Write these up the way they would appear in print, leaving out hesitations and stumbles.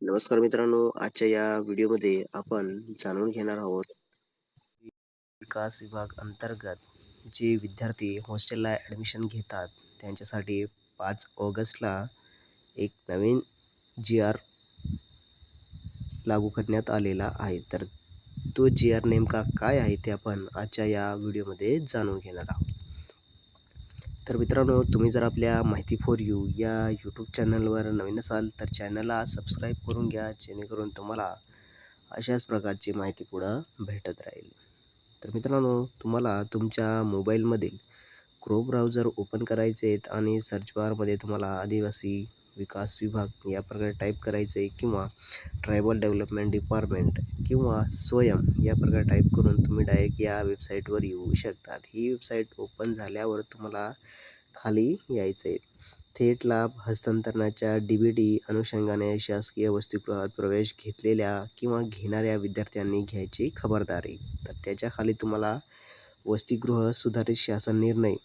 नमस्कार मित्रांनो, आजच्या या व्हिडिओमध्ये आपण जाणून घेणार आहोत विकास विभाग अंतर्गत जे विद्यार्थी हॉस्टेलला ॲडमिशन घेतात त्यांच्यासाठी 5 ऑगस्टला एक नवीन जी.आर. लागू करण्यात आलेला आहे. तर तो जी.आर. नेमका काय आहे ते आपण आजच्या या व्हिडिओमध्ये जाणून घेणार आहोत. तर मित्रांनो, तुम्ही जर आपल्या माहिती फॉर यू या यूट्यूब चॅनलवर नवीन असाल तर चॅनलला सबस्क्राईब करून घ्या, जेणेकरून तुम्हाला अशाच प्रकारची माहिती पुढं भेटत राहील. तर मित्रांनो, तुम्हाला तुमच्या मोबाईलमधील क्रोम ब्राउझर ओपन करायचे आहेत आणि सर्च बारमध्ये तुम्हाला आदिवासी विकास विभाग या प्रकारे टाईप करायचं आहे किंवा ट्रायबल डेव्हलपमेंट डिपार्टमेंट किंवा स्वयं या प्रकारे टाईप करून तुम्ही डायरेक्ट या वेबसाईटवर येऊ शकतात. ही वेबसाईट ओपन झाल्यावर तुम्हाला खाली यायचं आहे. थेट लाभ हस्तांतरणाच्या डी अनुषंगाने शासकीय वसतिगृहात प्रवेश घेतलेल्या किंवा घेणाऱ्या विद्यार्थ्यांनी घ्यायची खबरदारी. तर त्याच्या खाली तुम्हाला वसतिगृह सुधारित शासन निर्णय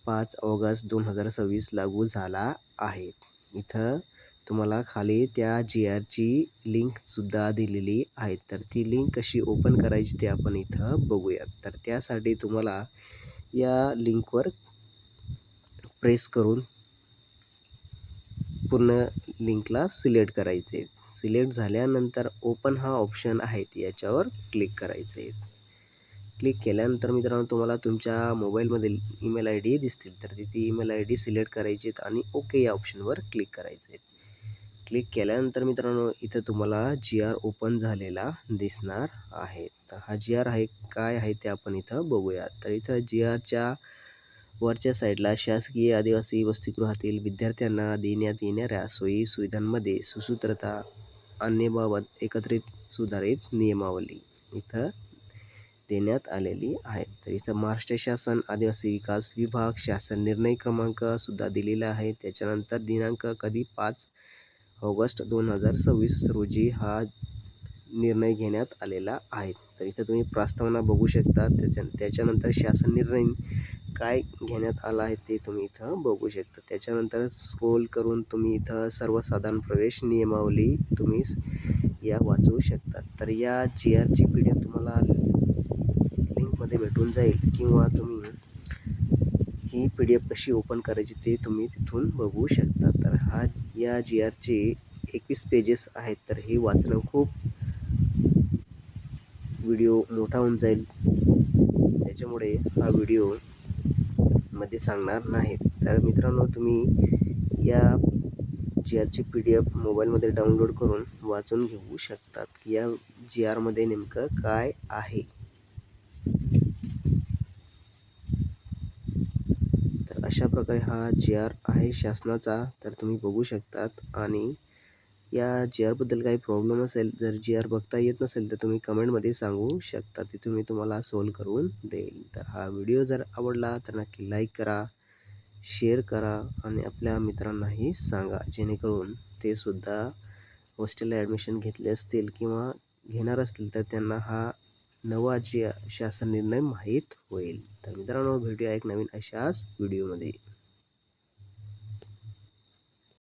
5 ऑगस्ट 2026 लागू झाला आहे. इथं तुम्हाला खाली त्या जी.आरची लिंकसुद्धा दिलेली आहे. तर ती लिंक कशी ओपन करायची ते आपण इथं बघूयात. तर त्यासाठी तुम्हाला या लिंकवर प्रेस करून पूर्ण लिंकला सिलेक्ट करायचे. सिलेक्ट झाल्यानंतर ओपन हा ऑप्शन आहे याच्यावर क्लिक करायचं आहे. क्लिक केल्यानंतर मित्रांनो तुम्हाला तुमच्या मोबाईलमधील ईमेल आय डी दिसतील. तर तिथे ईमेल आय डी सिलेक्ट करायची आणि ओके या ऑप्शनवर क्लिक करायचं आहे. क्लिक केल्यानंतर मित्रांनो इथं तुम्हाला जी.आर. ओपन झालेला दिसणार आहे. तर हा जी.आर. आहे काय आहे ते आपण इथं बघूया. तर इथं जी.आरच्या वरच्या साईडला शासकीय आदिवासी वसतिगृहातील विद्यार्थ्यांना देण्यात येणाऱ्या सोयी सुविधांमध्ये सुसूत्रता आणण्याबाबत एकत्रित सुधारित नियमावली इथं देण्यात आलेली आहे. तर इथं महाराष्ट्र शासन आदिवासी विकास विभाग शासन निर्णय क्रमांक सुद्धा दिलेला आहे. त्याच्यानंतर दिनांक कधी 5 ऑगस्ट 2026 रोजी हा निर्णय घेण्यात आलेला आहे. तर इथं तुम्ही प्रस्तावना बघू शकता. त्याच्यानंतर शासन निर्णय काय घेण्यात आला आहे ते तुम्ही इथं बघू शकता. त्याच्यानंतर स्क्रोल करून तुम्ही इथं सर्वसाधारण प्रवेश नियमावली तुम्ही या वाचू शकता. तर या जी.आरची PDF तुम्हाला लिंकमध्ये भेटून जाईल किंवा तुम्ही ही PDF कशी ओपन करायची ते तुम्ही तिथून बघू शकता. तर या जी.आरचे 21 पेजेस आहेत. तर हे वाचणं खूप व्हिडिओ मोठा होऊन जाईल, त्याच्यामुळे हा व्हिडिओ मध्ये सांगणार नाहीत. तर मित्रांनो तुम्ही या जी.आरची PDF मोबाईलमध्ये डाउनलोड करून वाचून घेऊ शकतात की या जी.आरमध्ये नेमकं काय आहे. तर अशा प्रकारे हा जी.आर. आहे शासनाचा. तर तुम्ही बघू शकतात आणि या जी.आरबद्दल काही प्रॉब्लेम असेल, जर जी.आर बघता येत नसेल तर तुम्ही कमेंटमध्ये सांगू शकता. तिथे मी तुम्हाला सॉल्व करून देईल. तर हा व्हिडिओ जर आवडला तर नक्की लाईक करा, शेअर करा आणि आपल्या मित्रांनाही सांगा, जेणेकरून ते सुद्धा हॉस्टेलला ॲडमिशन घेतले असतील किंवा घेणार असतील तर त्यांना हा नवा शासन निर्णय माहीत होईल. तर मित्रांनो भेटूया एक नवीन अशाच व्हिडिओमध्ये.